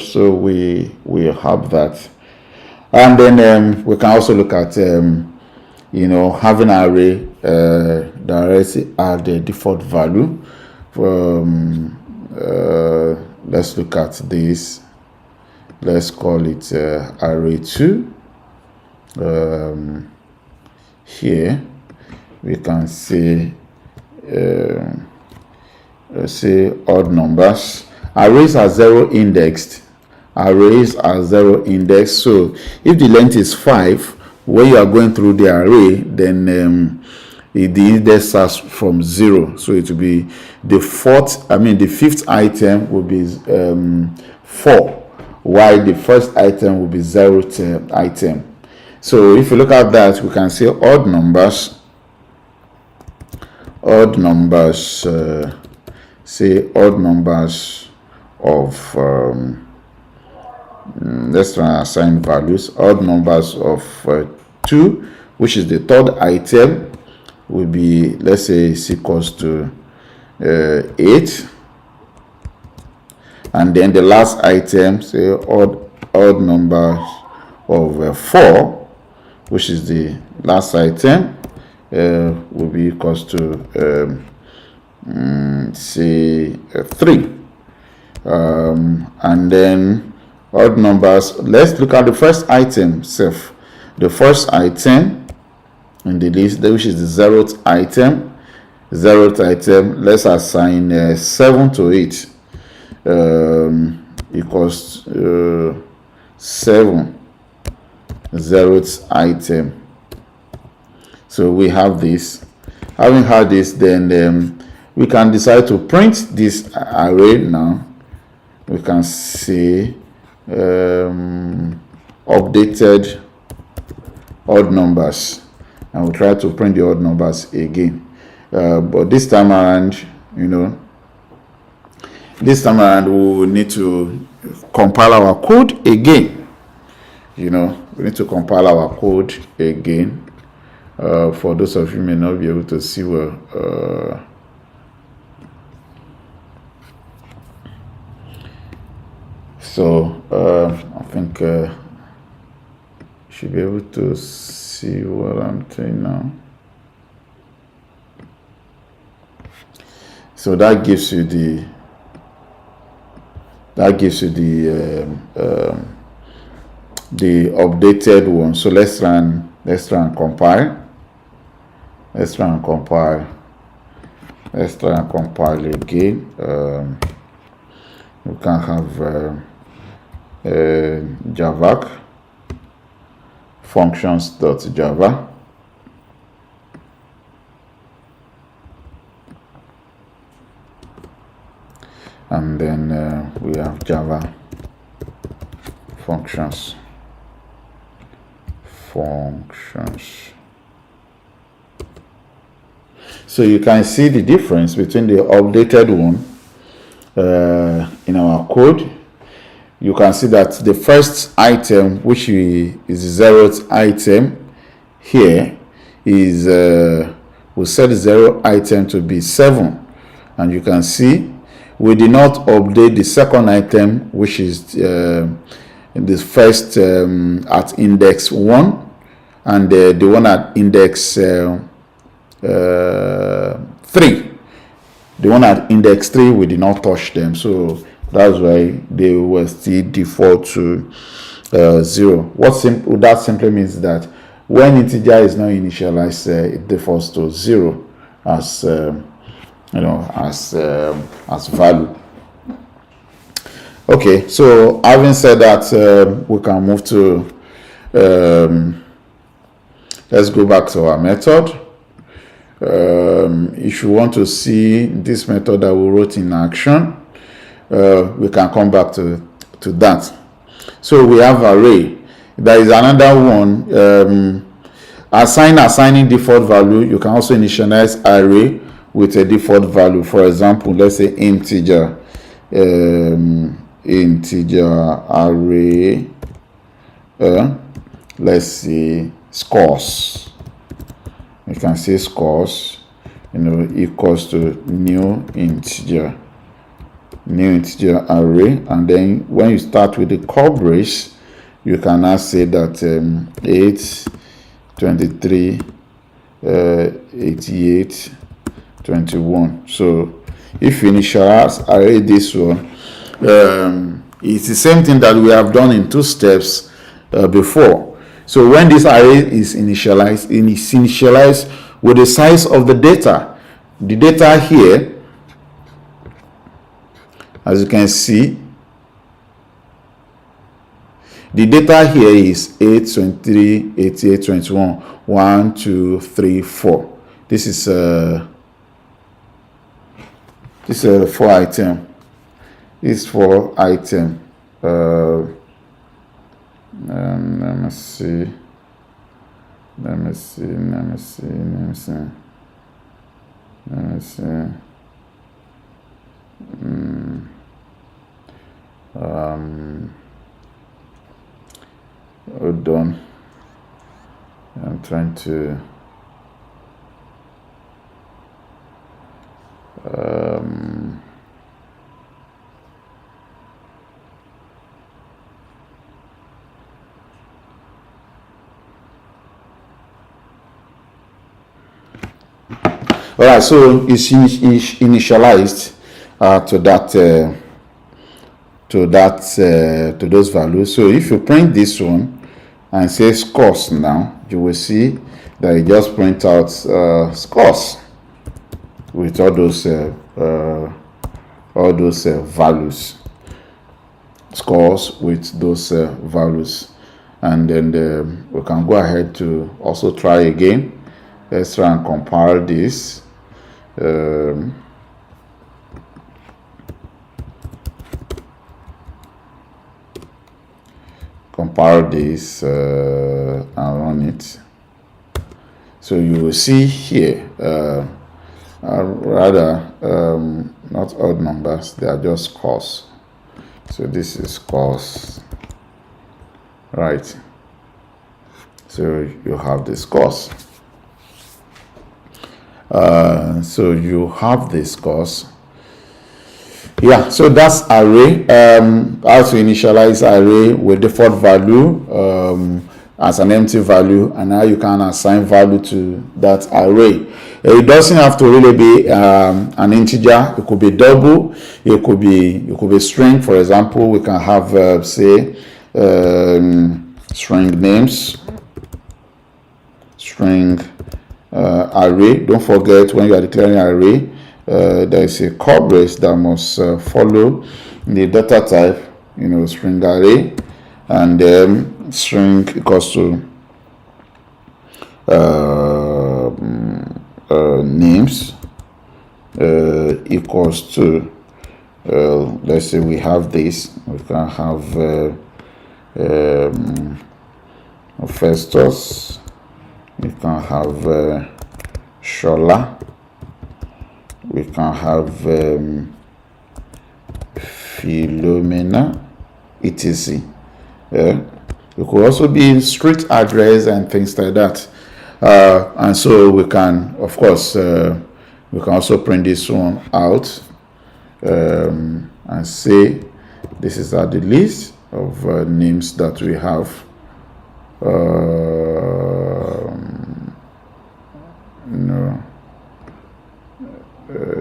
Speaker 1: so we have that, and then we can also look at having an array directly at the default value. Let's look at this. Let's call it array2. Here we can say odd numbers. Arrays are 0 indexed. So if the length is 5, when you are going through the array, then the index starts from 0. So it will be the fifth item will be 4, while the first item will be 0th item. So if you look at that, we can say odd numbers. Say odd numbers of let's try and assign values. Odd numbers of 2, which is the third item, will be, let's say, is equals to 8, and then the last item, say odd numbers of 4, which is the last item, will be equals to say 3, and then odd numbers. Let's look at the first item self. The first item in the list, which is the 0th item. Let's assign 7 to it, equals 7, 0th item. So we have this. Having had this, then we can decide to print this array now. We can say updated odd numbers, and we'll try to print the odd numbers again. But this time around, we will need to compile our code again. We need to compile our code again. for those of you may not be able to see well. I think should be able to see what I'm doing now. So that gives you the updated one. So let's try and compile. Let's try and compile again. We can have Java functions.java. And then we have Java functions. So you can see the difference between the updated one in our code. You can see that the first item, which is the 0th item here, is we set the 0th item to be 7, and you can see we did not update the second item, which is the first at index 1, and the one at index 3. The one at index 3, we did not touch them, so that's why they will still default to 0. What that simply means that when integer is not initialized, it defaults to 0 as as value. Okay, so having said that, we can move to let's go back to our method. If you want to see this method that we wrote in action, we can come back to that. So we have array. There is another one, assigning default value. You can also initialize array with a default value. For example, let's say integer array, let's say scores. You can say scores, equals to new integer array, and then when you start with the curly brace, you can now say that 8, 23, 88, 21. So if you initialize array this one, it's the same thing that we have done in 2 steps before. So when this array is initialized, it is initialized with the size of the data. The data here, as you can see, the data here is 8, 23, 88, 21, 1, 2, 3, 4. This is a 4 item. This 4 item. Let me see. Hold on. I'm trying to all right, so it's initialized to those values. So if you print this one and say scores now, you will see that it just print out scores with all those values, scores with those values. And then we can go ahead to also try again. Let's try and compile this. Compile this and run it. So you will see here, not odd numbers, they are just scores. So this is scores, right? So you have the scores. So you have this course. Yeah, so that's array. How to initialize array with default value as an empty value, and now you can assign value to that array. It doesn't have to really be an integer. It could be double. It could be string. For example, we can have say string names, string array. Don't forget, when you are declaring array, there is a core brace that must follow the data type, string array, and then string equals to names equals to let's say we have this. We can have Festus. We can have Shola. We can have Philomena, etc. It could also be street address and things like that. And so we can, of course, we can also print this one out and say this is the list of names that we have.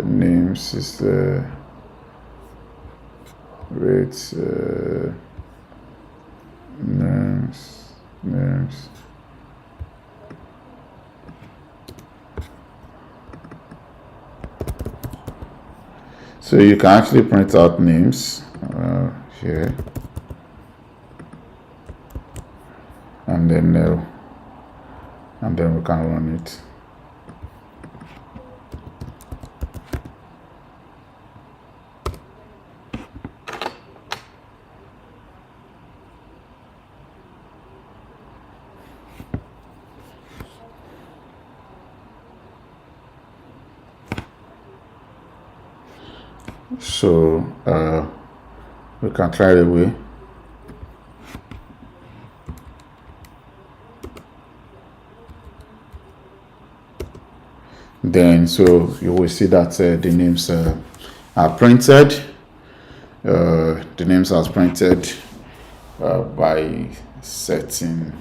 Speaker 1: Names is the rates names. So you can actually print out names here, and then we can run it. So we can try it away. Then so you will see that the names are printed. The names are printed by setting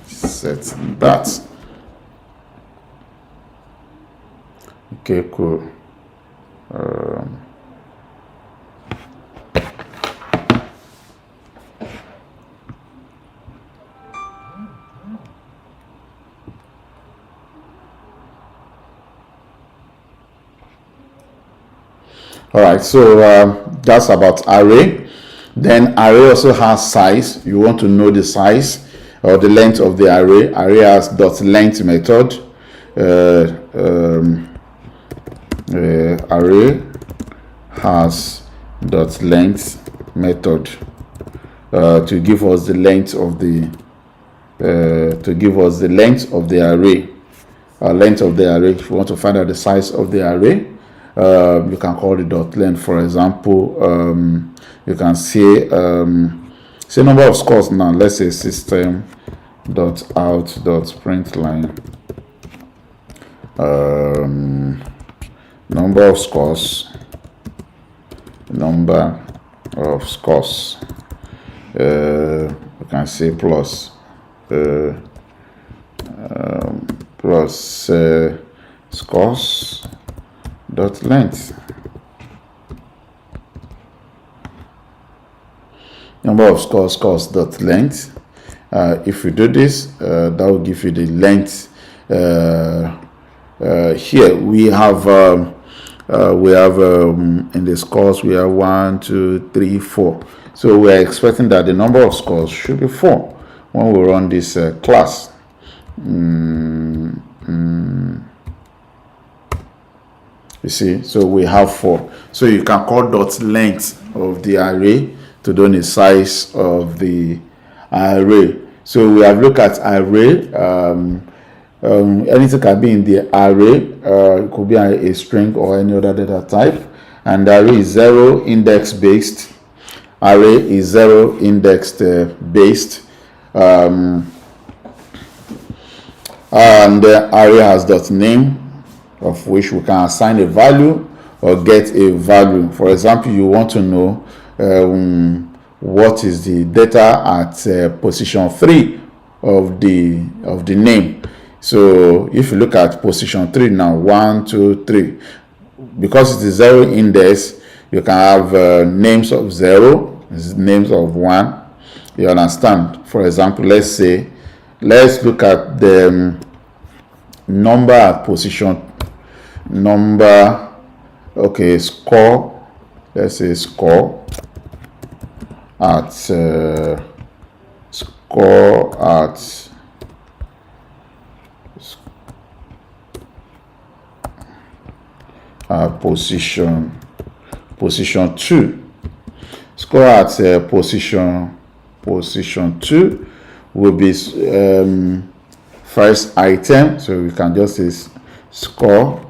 Speaker 1: that. Okay, cool. All right, so that's about array. Then array also has size. You want to know the size or the length of the array. Array has .length method. Array has .length method to give us the length of the array. Length of the array. If you want to find out the size of the array, you can call it .length. For example, you can say number of scores. Now let's say system.out.println number of scores. You can say plus scores dot length. Number of scores dot length. If you do this, that will give you the length. Here we have in the scores we have 1, 2, 3, 4. So we are expecting that the number of scores should be 4 when we run this class. You see, so we have 4. So you can call .length of the array to know the size of the array. So we have looked at array. Anything can be in the array. It could be a string or any other data type. And the array is 0 index based. Array is 0 indexed based. And the array has .name. of which we can assign a value or get a value. For example, you want to know what is the data at position 3 of the name. So if you look at position 3 now, 1, 2, 3, because it is 0 index, you can have names of 0, names of 1. You understand? For example, let's look at the number at position score. Let's say score at position 2. Score at position 2 will be first item, so we can just say score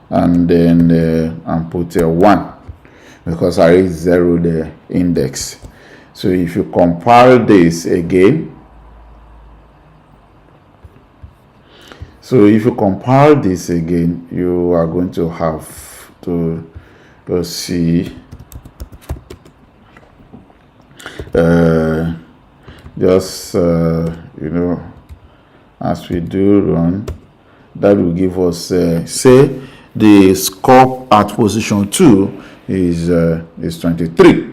Speaker 1: and then and put a 1 because I is 0 the index. So if you compile this again, you are going to have to see as we do run, that will give us say the score at position 2 is 23,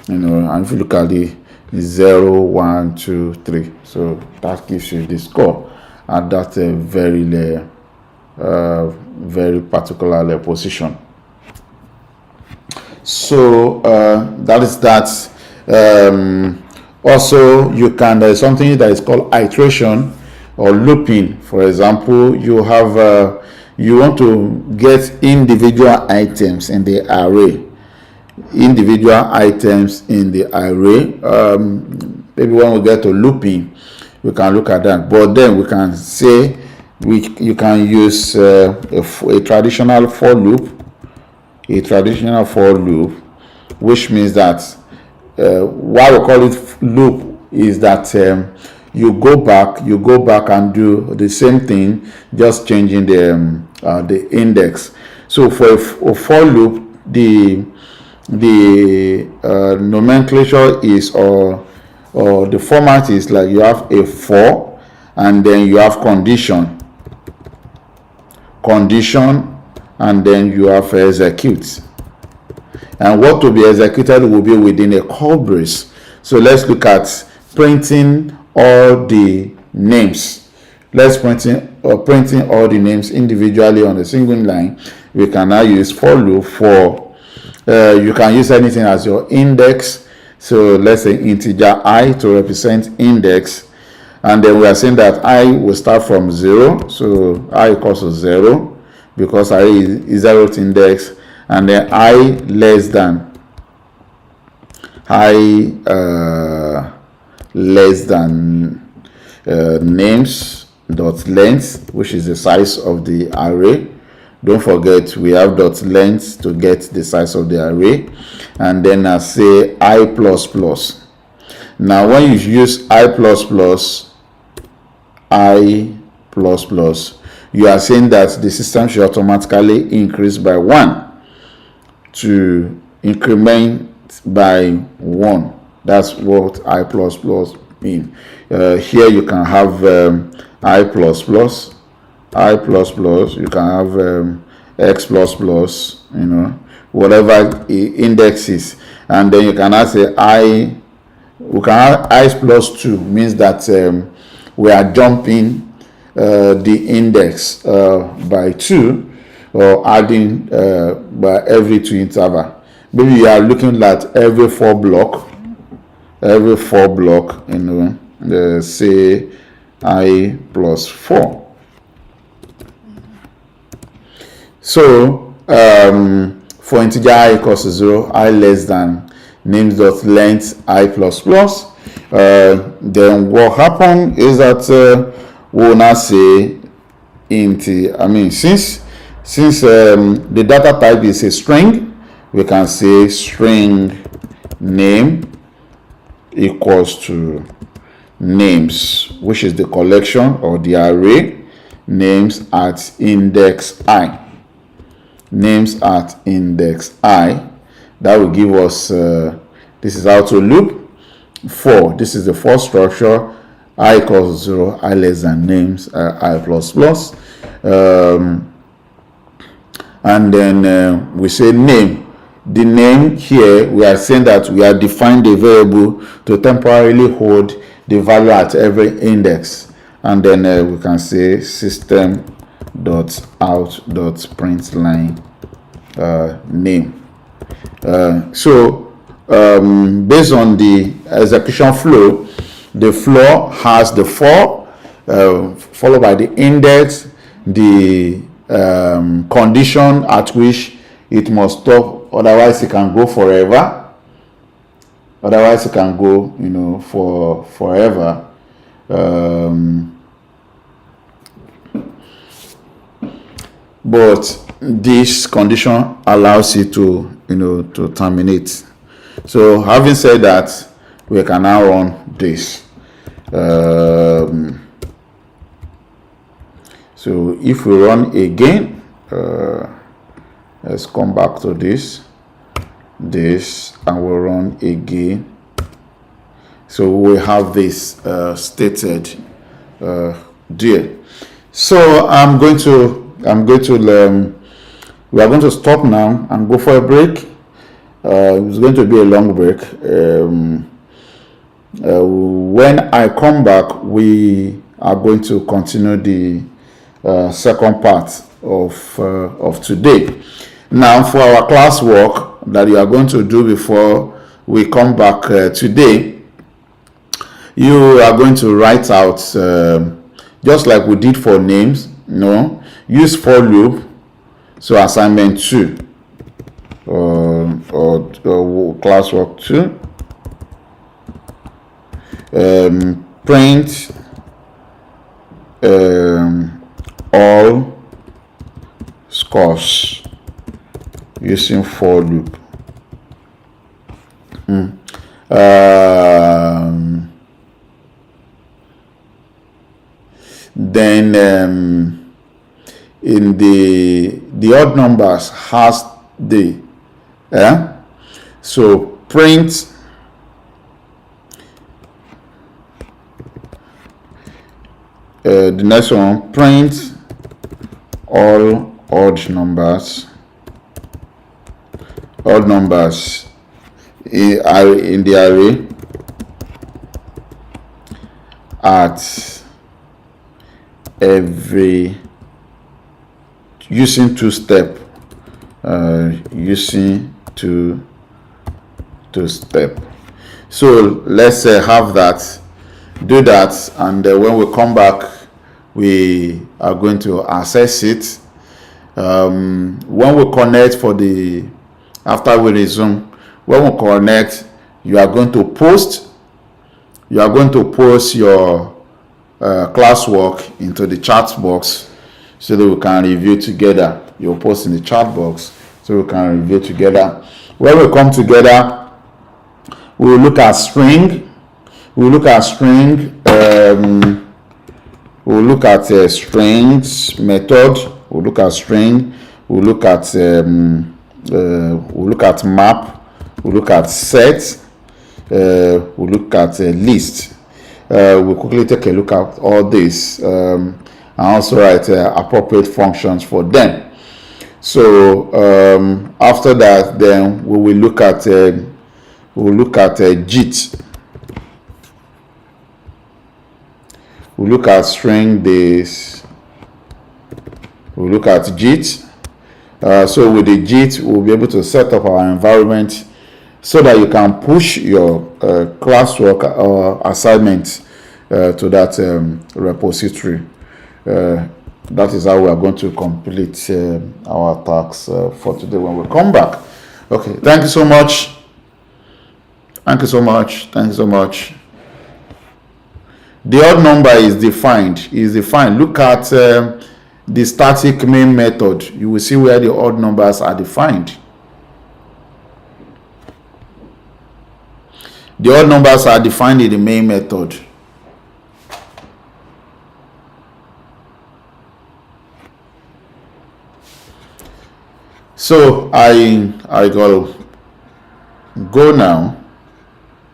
Speaker 1: and if you look at the 0, 1, 2, 3, so that gives you the score at that very particular position. So that is that. Also, you can, there is something that is called iteration or looping. For example, you want to get individual items in the array. Maybe when we get to looping, we can look at that. But then we can say you can use a traditional for loop. Which means that why we call it loop is that you go back and do the same thing, just changing the index. So for a for loop, the nomenclature is or the format is like you have a for and then you have condition, and then you have execute. And what to be executed will be within a call brace. So let's look at printing all the names. Let's printing all the names individually on a single line. We can now use for loop for you can use anything as your index. So let's say integer I to represent index, and then we are saying that I will start from 0. So I equals to 0 because I is 0th index. And then I less than names dot length, which is the size of the array. Don't forget we have dot length to get the size of the array, and then I say I plus plus. Now when you use I plus plus, you are saying that the system should automatically increase by 1 to increment by 1. That's what I plus plus mean. Here you can have I plus plus, you can have X plus plus, whatever index is, and then you can now say we can have I plus 2, means that we are jumping the index by 2, or adding by every 2 interval. Maybe you are looking at every 4 block, say I plus 4. So for integer I equals to 0, I less than names dot length I plus plus. Then what happened is that we will now say since the data type is a string, we can say string name equals to names, which is the collection or the array names at index I. names at index I. That will give us, this is how to loop for. This is the for structure. I equals 0, I less than names, I plus plus. And then we say name. The name here, we are saying that we are defined a variable to temporarily hold the value at every index. And then we can say system.out.println name. So based on the execution flow, the flow has the for, followed by the index, the condition at which it must stop, otherwise it can go forever. Otherwise it can go, for forever. But this condition allows it to, to terminate. So having said that, we can now run this. So if we run again, let's come back to this, and we'll run again. So we have this stated there. So we are going to stop now and go for a break. It's going to be a long break. When I come back, we are going to continue the second part of today. Now, for our classwork that you are going to do before we come back today, you are going to write out, just like we did for names, use for loop. So assignment 2 or classwork 2, print all scores using for loop. Then in the odd numbers has the so print the next one, print all odd numbers in the array at every, using two-step, So let's have that, do that, and when we come back, we are going to access it. When we connect after we resume, when we connect, you are going to post your classwork into the chat box so that we can review together. You'll post in the chat box so we can review together. When we come together, we'll look at string. We'll look at strings method. We'll look at string. We'll look at map. We'll look at set. We'll look at list. We'll quickly take a look at all this and also write appropriate functions for them. So after that, then we will look at JIT. We'll look at string this. We'll look at JIT. So with the JIT, we'll be able to set up our environment so that you can push your classwork or assignment to that repository. That is how we are going to complete our tasks for today when we come back. Okay, thank you so much. Thank you so much. The odd number is defined. Look at the static main method. You will see where the odd numbers are defined. The odd numbers are defined in the main method. So I gotta go now.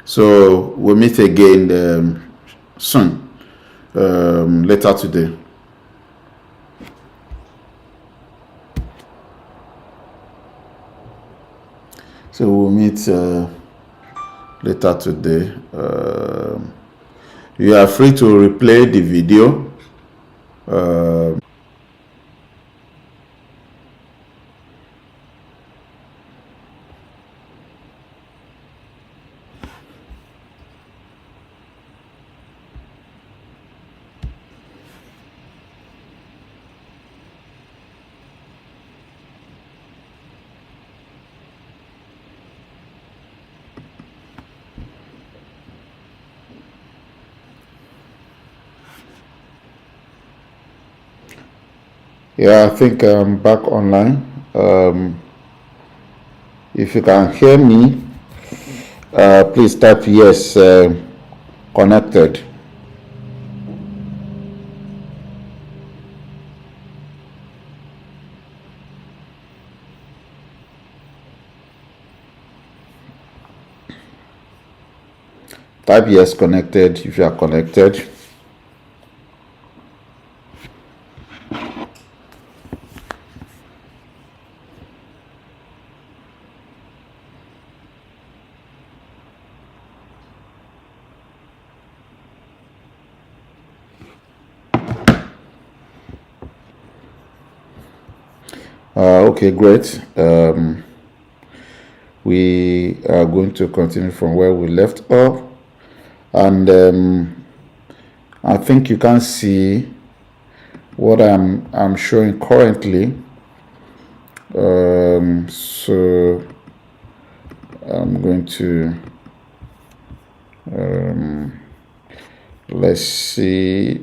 Speaker 1: So we'll meet again soon, later today. So we'll meet later today. You are free to replay the video. Yeah, I think I'm back online. If you can hear me, please type yes, connected. Type yes, connected if you are connected. Okay, great. We are going to continue from where we left off, and I think you can see what I'm showing currently. So I'm going to let's see.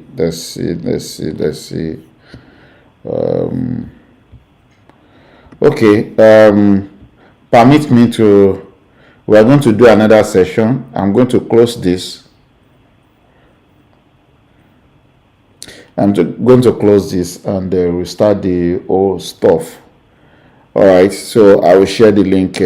Speaker 1: Okay, permit me to, we are going to do another session. I'm going to close this. I'm going to close this and restart the old stuff. All right, so I will share the link